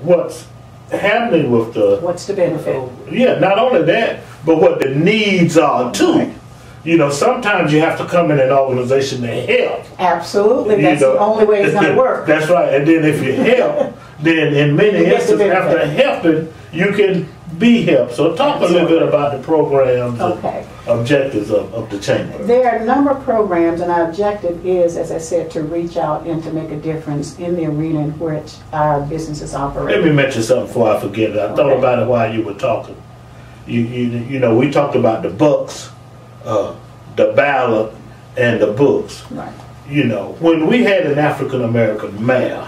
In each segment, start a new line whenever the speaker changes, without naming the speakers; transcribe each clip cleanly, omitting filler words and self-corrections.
what's happening with the...
What's the benefit?
Yeah, not only that, but what the needs are too.
Right.
You know, sometimes you have to come in an organization to help.
Absolutely, that's the only way it's going to work.
That's right, and then if you help, then in many instances after helping, you can be helped. So talk a little bit about the programs and objectives of the Chamber.
There are a number of programs, and our objective is, as I said, to reach out and to make a difference in the arena in which our businesses operate.
Let me mention something before I forget it. I thought about it while you were talking. You know, we talked about the books, the ballot, and the books.
Right.
You know, when we had an African American mayor,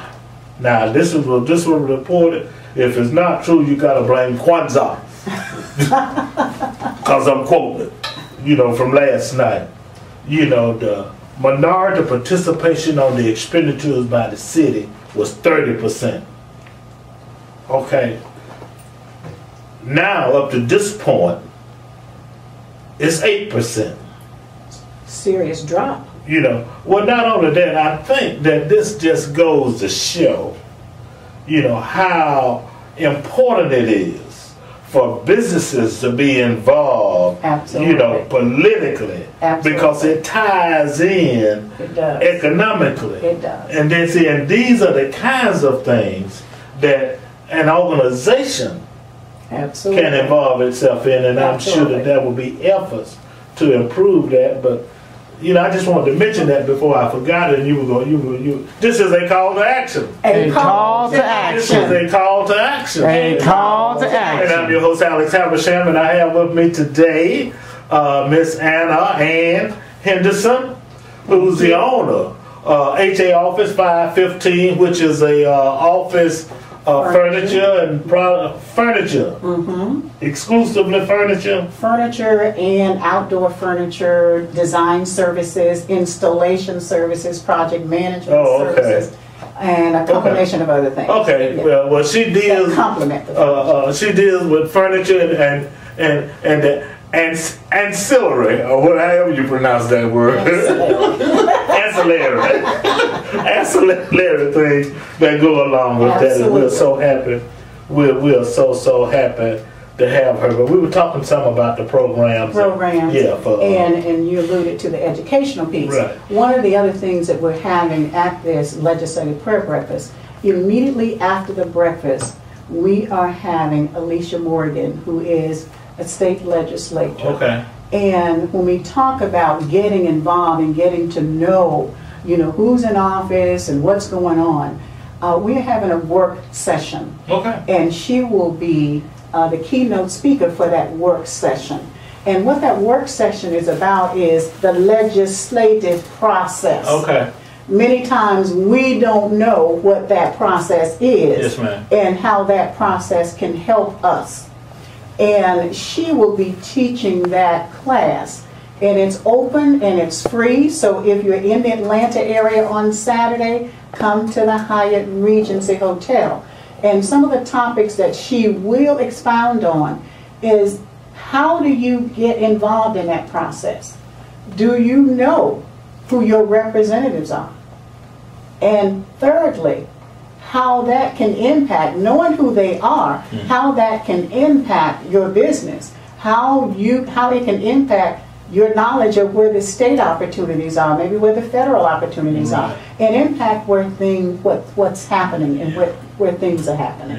now this was reported. If it's not true, you got to blame Kwanzaa, because I'm quoting it, you know, from last night. You know, the minority participation on the expenditures by the city was 30%. Okay. Now, up to this point, it's 8%.
Serious drop.
You know, well, not only that, I think that this just goes to show, you know, how important it is for businesses to be involved, you know, politically, because it ties in economically.
It does.
And then see, and these are the kinds of things that an organization can involve itself in, and I'm sure that there will be efforts to improve that. But you know, I just wanted to mention that before I forgot it. And you were going. This is a call to action.
A call to action.
This is a call to action.
A call to action.
And I'm your host, Alex Habersham, and I have with me today Miss Ann Henderson, who's the owner HA Office 515, which is a office. Furniture and furniture. Exclusively furniture.
Furniture and outdoor furniture, design services, installation services, project management services, and a combination of other things.
Okay. Yeah. Well, she deals.
Complement the
she deals with furniture and ancillary, or whatever you pronounce that word. Ancillary things that go along with that, and we're so happy. We're so happy to have her. But we were talking some about the programs.
And you alluded to the educational piece.
Right.
One of the other things that we're having at this legislative prayer breakfast, immediately after the breakfast, we are having Alicia Morgan, who is a state legislator.
Okay.
And when we talk about getting involved and getting to know, you know, who's in office and what's going on, we're having a work session.
Okay.
And she will be the keynote speaker for that work session. And what that work session is about is the legislative process.
Okay.
Many times we don't know what that process is.
Yes, ma'am.
And how that process can help us. And she will be teaching that class, and it's open and it's free. So if you're in the Atlanta area on Saturday, come to the Hyatt Regency Hotel. And some of the topics that she will expound on is, how do you get involved in that process? Do you know who your representatives are? And thirdly, how that can impact, knowing who they are, how that can impact your business, how it can impact your knowledge of where the state opportunities are, maybe where the federal opportunities are, and impact what's happening and where things are happening.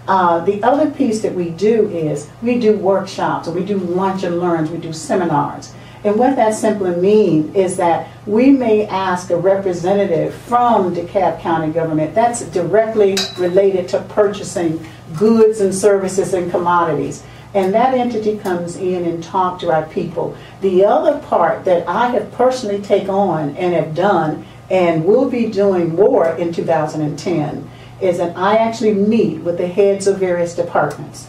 The other piece that we do is we do workshops, and we do lunch and learns, we do seminars. And what that simply means is that we may ask a representative from DeKalb County government that's directly related to purchasing goods and services and commodities. And that entity comes in and talks to our people. The other part that I have personally taken on and have done and will be doing more in 2010 is that I actually meet with the heads of various departments.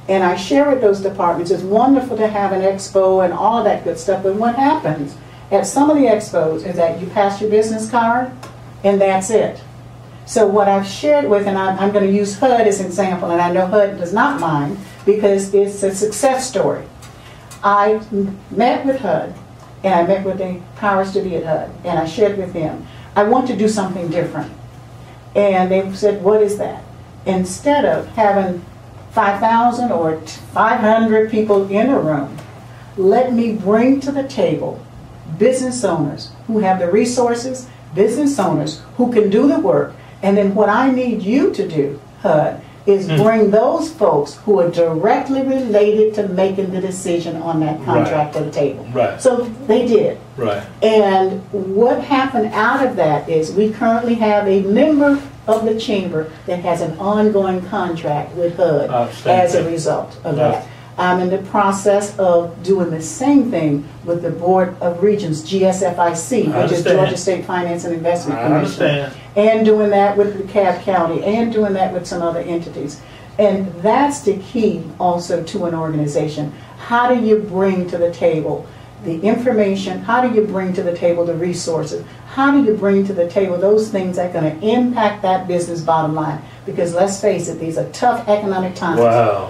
And I share with those departments. It's wonderful to have an expo and all of that good stuff, but what happens at some of the expos is that you pass your business card and that's it. So what I've shared with, and I'm going to use HUD as an example, and I know HUD does not mind because it's a success story. I met with HUD, and I met with the powers to be at HUD, and I shared with them, I want to do something different. And they said, what is that? instead of having 5,000 or 500 people in a room, let me bring to the table business owners who have the resources, business owners who can do the work, and then what I need you to do, HUD, is bring those folks who are directly related to making the decision on that contract to the table.
Right.
So they did.
Right.
And what happened out of that is we currently have a member of the chamber that has an ongoing contract with HUD as a result of that. I'm in the process of doing the same thing with the Board of Regents, GSFIC, which is Georgia State Finance and Investment Commission. And doing that with DeKalb County, and doing that with some other entities. And that's the key also to an organization. How do you bring to the table the information? How do you bring to the table the resources? How do you bring to the table those things that are going to impact that business bottom line? Because let's face it, these are tough economic times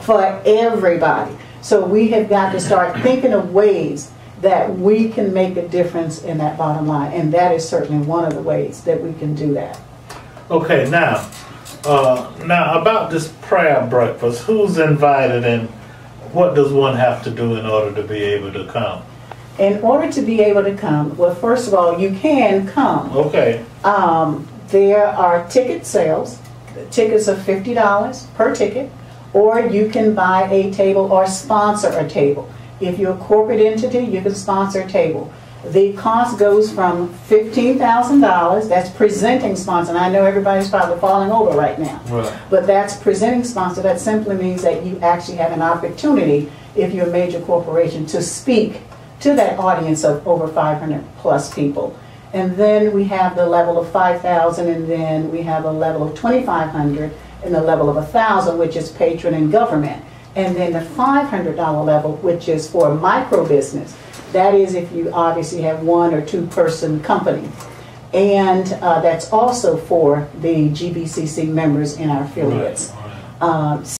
for everybody. So we have got to start thinking of ways that we can make a difference in that bottom line. And that is certainly one of the ways that we can do that.
Okay, now about this prayer breakfast, who's invited and what does one have to do in order to be able to come?
In order to be able to come, well, first of all, you can come.
Okay.
There are ticket sales. The tickets are $50 per ticket, or you can buy a table or sponsor a table. If you're a corporate entity, you can sponsor a table. The cost goes from $15,000, that's presenting sponsor, and I know everybody's probably falling over right now, but that's presenting sponsor. That simply means that you actually have an opportunity, if you're a major corporation, to speak to that audience of over 500 plus people. And then we have the level of 5,000, and then we have a level of 2,500, and the level of 1,000, which is patron and government. And then the $500 level, which is for micro business. That is if you obviously have 1 or 2 person company. And that's also for the GBCC members in our affiliates.